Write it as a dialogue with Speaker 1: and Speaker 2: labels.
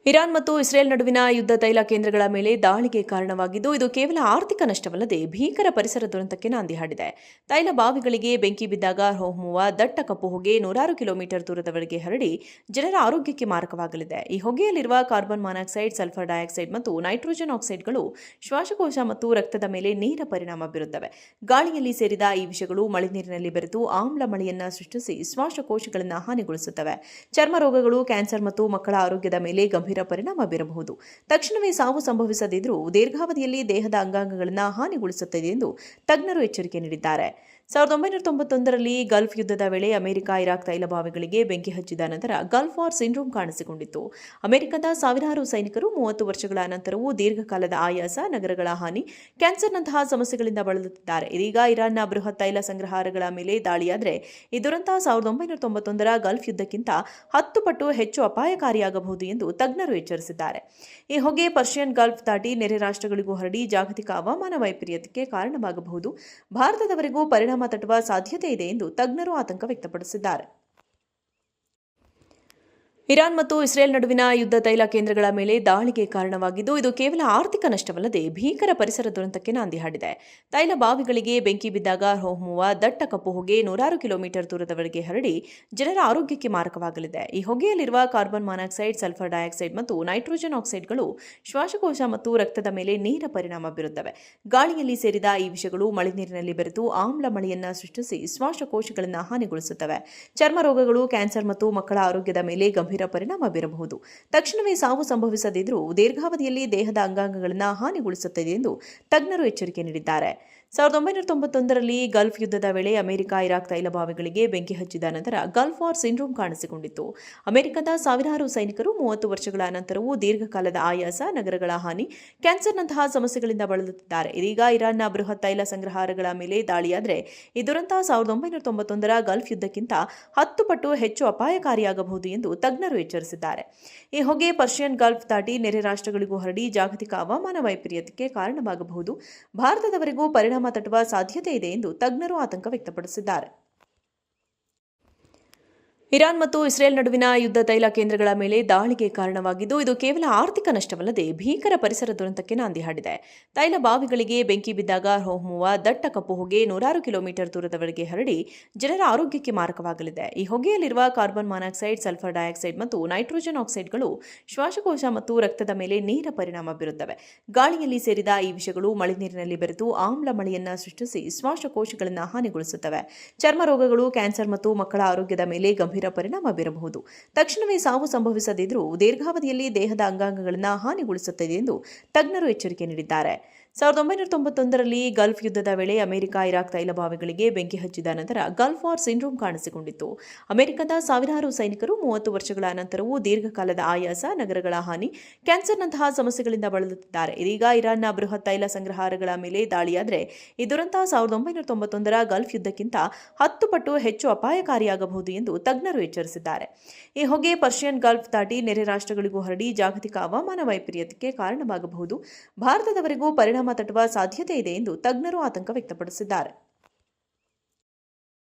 Speaker 1: Iran ಮತ್ತು Israel ನಡುವಿನ ಯುದ್ಧ ತೈಲ ಕೇಂದ್ರಗಳ ಮೇಲೆ ದಾಳಿಗೆ ಕಾರಣವಾಗಿದ್ದು ಇದು ಕೇವಲ ಆರ್ಥಿಕ ನಷ್ಟವಲ್ಲದೆ ಭೀಕರ ಪರಿಸರ ದುರಂತಕ್ಕೆ ನಾಂದಿ ಹಾಡಿದೆ. ತೈಲ ಬಾವಿಗಳಿಗೆ ಬೆಂಕಿ ಬಿದ್ದಾಗ ಹೊಮ್ಮುವ ದಟ್ಟ ಕಪ್ಪು ಹೊಗೆ ನೂರಾರು ಕಿಲೋಮೀಟರ್ ದೂರದವರೆಗೆ ಹರಡಿ ಜನರ ಆರೋಗ್ಯಕ್ಕೆ ಮಾರಕವಾಗಲಿದೆ. ಈ ಹೊಗೆಯಲ್ಲಿರುವ ಕಾರ್ಬನ್ ಮಾನಾಕ್ಸೈಡ್, ಸಲ್ಫರ್ ಡೈಆಕ್ಸೈಡ್ ಮತ್ತು ನೈಟ್ರೋಜನ್ ಆಕ್ಸೈಡ್ಗಳು ಶ್ವಾಸಕೋಶ ಮತ್ತು ರಕ್ತದ ಮೇಲೆ ನೇರ ಪರಿಣಾಮ ಬೀರುತ್ತವೆ. ಗಾಳಿಯಲ್ಲಿ ಸೇರಿದ ಈ ವಿಷಗಳು ಮಳೆನೀರಿನಲ್ಲಿ ಬೆರೆತು ಆಮ್ಲ ಮಳೆಯನ್ನ ಸೃಷ್ಟಿಸಿ ಶ್ವಾಸಕೋಶಗಳನ್ನು ಹಾನಿಗೊಳಿಸುತ್ತವೆ. ಚರ್ಮ ರೋಗಗಳು, ಕ್ಯಾನ್ಸರ್ ಮತ್ತು ಮಕ್ಕಳ ಆರೋಗ್ಯದ ಮೇಲೆ ಗಂಭೀರ ಪರಿಣಾಮ ಬೀರಬಹುದು. ತಕ್ಷಣವೇ ಸಾವು ಸಂಭವಿಸದಿದ್ದರೂ ದೀರ್ಘಾವಧಿಯಲ್ಲಿ ದೇಹದ ಅಂಗಾಂಗಗಳನ್ನು ಹಾನಿಗೊಳಿಸುತ್ತದೆ ಎಂದು ತಜ್ಞರು ಎಚ್ಚರಿಕೆ ನೀಡಿದ್ದಾರೆ. 1991ರಲ್ಲಿ ಗಲ್ಫ್ ಯುದ್ಧದ ವೇಳೆ ಅಮೆರಿಕ ಇರಾಕ್ ತೈಲ ಬಾವಿಗಳಿಗೆ ಬೆಂಕಿ ಹಚ್ಚಿದ ನಂತರ ಗಲ್ಫ್ ವಾರ್ ಸಿಂಡ್ರೋಮ್ ಕಾಣಿಸಿಕೊಂಡಿತ್ತು. ಅಮೆರಿಕದ ಸಾವಿರಾರು ಸೈನಿಕರು 30 ವರ್ಷಗಳ ನಂತರವೂ ದೀರ್ಘಕಾಲದ ಆಯಾಸ, ನಗರಗಳ ಹಾನಿ, ಕ್ಯಾನ್ಸರ್ನಂತಹ ಸಮಸ್ಯೆಗಳಿಂದ ಬಳಲುತ್ತಿದ್ದಾರೆ. ಇದೀಗ ಇರಾನ್ನ ಬೃಹತ್ ತೈಲ ಸಂಗ್ರಹಾರಗಳ ಮೇಲೆ ದಾಳಿಯಾದರೆ ಈ ದುರಂತ 1991ರ ಗಲ್ಫ್ ಯುದ್ಧಕ್ಕಿಂತ 10 ಪಟ್ಟು ಹೆಚ್ಚು ಅಪಾಯಕಾರಿಯಾಗಬಹುದು ಎಂದು ತಜ್ಞರು ಎಚ್ಚರಿಸಿದ್ದಾರೆ. ಈ ಹೊಗೆ ಪರ್ಷಿಯನ್ ಗಲ್ಫ್ ದಾಟಿ ನೆರೆ ರಾಷ್ಟ್ರಗಳಿಗೂ ಹರಡಿ ಜಾಗತಿಕ ಹವಾಮಾನ ವೈಪರೀತ್ಯಕ್ಕೆ ಕಾರಣವಾಗಬಹುದು. ಭಾರತದವರೆಗೂ ಪರಿಣಾಮ ತಟ್ಟುವ ಸಾಧ್ಯತೆ ಇದೆ ಎಂದು ತಜ್ಞರು ಆತಂಕ ವ್ಯಕ್ತಪಡಿಸಿದ್ದಾರೆ. ಇರಾನ್ ಮತ್ತು ಇಸ್ರೇಲ್ ನಡುವಿನ ಯುದ್ಧ ತೈಲ ಕೇಂದ್ರಗಳ ಮೇಲೆ ದಾಳಿಗೆ ಕಾರಣವಾಗಿದ್ದು ಇದು ಕೇವಲ ಆರ್ಥಿಕ ನಷ್ಟವಲ್ಲದೆ ಭೀಕರ ಪರಿಸರ ದುರಂತಕ್ಕೆ ನಾಂದಿ ಹಾಡಿದೆ. ತೈಲ ಬಾವಿಗಳಿಗೆ ಬೆಂಕಿ ಬಿದ್ದಾಗ ಹೊಮ್ಮುವ ದಟ್ಟ ಕಪ್ಪು ಹೊಗೆ ನೂರಾರು ಕಿಲೋಮೀಟರ್ ದೂರದವರೆಗೆ ಹರಡಿ ಜನರ ಆರೋಗ್ಯಕ್ಕೆ ಮಾರಕವಾಗಲಿದೆ. ಈ ಹೊಗೆಯಲ್ಲಿರುವ ಕಾರ್ಬನ್ ಮಾನಾಕ್ಸೈಡ್, ಸಲ್ಫರ್ ಡೈಆಕ್ಸೈಡ್ ಮತ್ತು ನೈಟ್ರೋಜನ್ ಆಕ್ಸೈಡ್ಗಳು ಶ್ವಾಸಕೋಶ ಮತ್ತು ರಕ್ತದ ಮೇಲೆ ನೇರ ಪರಿಣಾಮ ಬೀರುತ್ತವೆ. ಗಾಳಿಯಲ್ಲಿ ಸೇರಿದ ಈ ವಿಷಗಳು ಮಳೆನೀರಿನಲ್ಲಿ ಬೆರೆತು ಆಮ್ಲ ಮಳೆಯನ್ನ ಸೃಷ್ಟಿಸಿ ಶ್ವಾಸಕೋಶಗಳನ್ನು ಹಾನಿಗೊಳಿಸುತ್ತವೆ. ಚರ್ಮ ರೋಗಗಳು, ಕ್ಯಾನ್ಸರ್ ಮತ್ತು ಮಕ್ಕಳ ಆರೋಗ್ಯದ ಮೇಲೆ ಗಂಭೀರ ಪರಿಣಾಮ ಬೀರಬಹುದು. ತಕ್ಷಣವೇ ಸಾವು ಸಂಭವಿಸದಿದ್ದರೂ ದೀರ್ಘಾವಧಿಯಲ್ಲಿ ದೇಹದ ಅಂಗಾಂಗಗಳನ್ನು ಹಾನಿಗೊಳಿಸುತ್ತದೆ ಎಂದು ತಜ್ಞರು ಎಚ್ಚರಿಕೆ ನೀಡಿದ್ದಾರೆ. 1991ರಲ್ಲಿ ಗಲ್ಫ್ ಯುದ್ಧದ ವೇಳೆ ಅಮೆರಿಕ ಇರಾಕ್ ತೈಲ ಬಾವಿಗಳಿಗೆ ಬೆಂಕಿ ಹಚ್ಚಿದ ನಂತರ ಗಲ್ಫ್ ವಾರ್ ಸಿಂಡ್ರೋಮ್ ಕಾಣಿಸಿಕೊಂಡಿತ್ತು. ಅಮೆರಿಕದ ಸಾವಿರಾರು ಸೈನಿಕರು 30 ವರ್ಷಗಳ ನಂತರವೂ ದೀರ್ಘಕಾಲದ ಆಯಾಸ, ನಗರಗಳ ಹಾನಿ, ಕ್ಯಾನ್ಸರ್ನಂತಹ ಸಮಸ್ಯೆಗಳಿಂದ ಬಳಲುತ್ತಿದ್ದಾರೆ. ಇದೀಗ ಇರಾನ್ನ ಬೃಹತ್ ತೈಲ ಸಂಗ್ರಹಾರಗಳ ಮೇಲೆ ದಾಳಿಯಾದರೆ ಈ ದುರಂತ 1991ರ ಗಲ್ಫ್ ಯುದ್ಧಕ್ಕಿಂತ 10 ಪಟ್ಟು ಹೆಚ್ಚು ಅಪಾಯಕಾರಿಯಾಗಬಹುದು ಎಂದು ತಜ್ಞರು ಎಚ್ಚರಿಸಿದ್ದಾರೆ. ಈ ಹೊಗೆ ಪರ್ಷಿಯನ್ ಗಲ್ಫ್ ದಾಟಿ ನೆರೆ ರಾಷ್ಟ್ರಗಳಿಗೂ ಹರಡಿ ಜಾಗತಿಕ ಹವಾಮಾನ ವೈಪರೀತ್ಯಕ್ಕೆ ಕಾರಣವಾಗಬಹುದು. ಭಾರತದವರೆಗೂ ಪರಿಣಾಮ ತಟ್ಟುವ ಸಾಧ್ಯತೆ ಇದೆ ಎಂದು ತಜ್ಞರು ಆತಂಕ ವ್ಯಕ್ತಪಡಿಸಿದ್ದಾರೆ. ಇರಾನ್ ಮತ್ತು ಇಸ್ರೇಲ್ ನಡುವಿನ ಯುದ್ಧ ತೈಲ ಕೇಂದ್ರಗಳ ಮೇಲೆ ದಾಳಿಗೆ ಕಾರಣವಾಗಿದ್ದು ಇದು ಕೇವಲ ಆರ್ಥಿಕ ನಷ್ಟವಲ್ಲದೆ ಭೀಕರ ಪರಿಸರ ದುರಂತಕ್ಕೆ ನಾಂದಿ ಹಾಡಿದೆ. ತೈಲ ಬಾವಿಗಳಿಗೆ ಬೆಂಕಿ ಬಿದ್ದಾಗ ಹೊಮ್ಮುವ ದಟ್ಟ ಕಪ್ಪು ಹೊಗೆ ನೂರಾರು ಕಿಲೋಮೀಟರ್ ದೂರದವರೆಗೆ ಹರಡಿ ಜನರ ಆರೋಗ್ಯಕ್ಕೆ ಮಾರಕವಾಗಲಿದೆ. ಈ ಹೊಗೆಯಲ್ಲಿರುವ ಕಾರ್ಬನ್ ಮಾನಾಕ್ಸೈಡ್, ಸಲ್ಫರ್ ಡೈಆಕ್ಸೈಡ್ ಮತ್ತು ನೈಟ್ರೋಜನ್ ಆಕ್ಸೈಡ್ಗಳು ಶ್ವಾಸಕೋಶ ಮತ್ತು ರಕ್ತದ ಮೇಲೆ ನೇರ ಪರಿಣಾಮ ಬೀರುತ್ತವೆ. ಗಾಳಿಯಲ್ಲಿ ಸೇರಿದ ಈ ವಿಷಗಳು ಮಳೆನೀರಿನಲ್ಲಿ ಬೆರೆತು ಆಮ್ಲ ಮಳೆಯನ್ನ ಸೃಷ್ಟಿಸಿ ಶ್ವಾಸಕೋಶಗಳನ್ನು ಹಾನಿಗೊಳಿಸುತ್ತವೆ. ಚರ್ಮ ರೋಗಗಳು, ಕ್ಯಾನ್ಸರ್ ಮತ್ತು ಮಕ್ಕಳ ಆರೋಗ್ಯದ ಮೇಲೆ ಗಂಭೀರ ಪರಿಣಾಮ ಬೀರಬಹುದು. ತಕ್ಷಣವೇ ಸಾವು ಸಂಭವಿಸದಿದ್ದರೂ ದೀರ್ಘಾವಧಿಯಲ್ಲಿ ದೇಹದ ಅಂಗಾಂಗಗಳನ್ನು ಹಾನಿಗೊಳಿಸುತ್ತದೆ ಎಂದು ತಜ್ಞರು ಎಚ್ಚರಿಕೆ ನೀಡಿದ್ದಾರೆ. 1991ರಲ್ಲಿ ಗಲ್ಫ್ ಯುದ್ಧದ ವೇಳೆ ಅಮೆರಿಕ ಇರಾಕ್ ತೈಲ ಬಾವಿಗಳಿಗೆ ಬೆಂಕಿ ಹಚ್ಚಿದ ನಂತರ ಗಲ್ಫ್ ವಾರ್ ಸಿಂಡ್ರೋಮ್ ಕಾಣಿಸಿಕೊಂಡಿತ್ತು. ಅಮೆರಿಕದ ಸಾವಿರಾರು ಸೈನಿಕರು 30 ವರ್ಷಗಳ ನಂತರವೂ ದೀರ್ಘಕಾಲದ ಆಯಾಸ, ನಗರಗಳ ಹಾನಿ, ಕ್ಯಾನ್ಸರ್ನಂತಹ ಸಮಸ್ಯೆಗಳಿಂದ ಬಳಲುತ್ತಿದ್ದಾರೆ. ಇದೀಗ ಇರಾನ್ನ ಬೃಹತ್ ತೈಲ ಸಂಗ್ರಹಾರಗಳ ಮೇಲೆ ದಾಳಿಯಾದರೆ ಈ ದುರಂತ 1991ರ ಗಲ್ಫ್ ಯುದ್ಧಕ್ಕಿಂತ 10 ಪಟ್ಟು ಹೆಚ್ಚು ಅಪಾಯಕಾರಿಯಾಗಬಹುದು ಎಂದು ತಜ್ಞರು ಎಚ್ಚರಿಸಿದ್ದಾರೆ. ಈ ಹೊಗೆ ಪರ್ಷಿಯನ್ ಗಲ್ಫ್ ದಾಟಿ ನೆರೆ ರಾಷ್ಟ್ರಗಳಿಗೂ ಹರಡಿ ಜಾಗತಿಕ ಹವಾಮಾನ ವೈಪರೀತ್ಯಕ್ಕೆ ಕಾರಣವಾಗಬಹುದು. ಭಾರತದವರೆಗೂ ಪರಿಣಾಮ ತಟ್ಟುವ ಸಾಧ್ಯತೆ ಇದೆ ಎಂದು ತಜ್ಞರು ಆತಂಕ ವ್ಯಕ್ತಪಡಿಸಿದ್ದಾರೆ.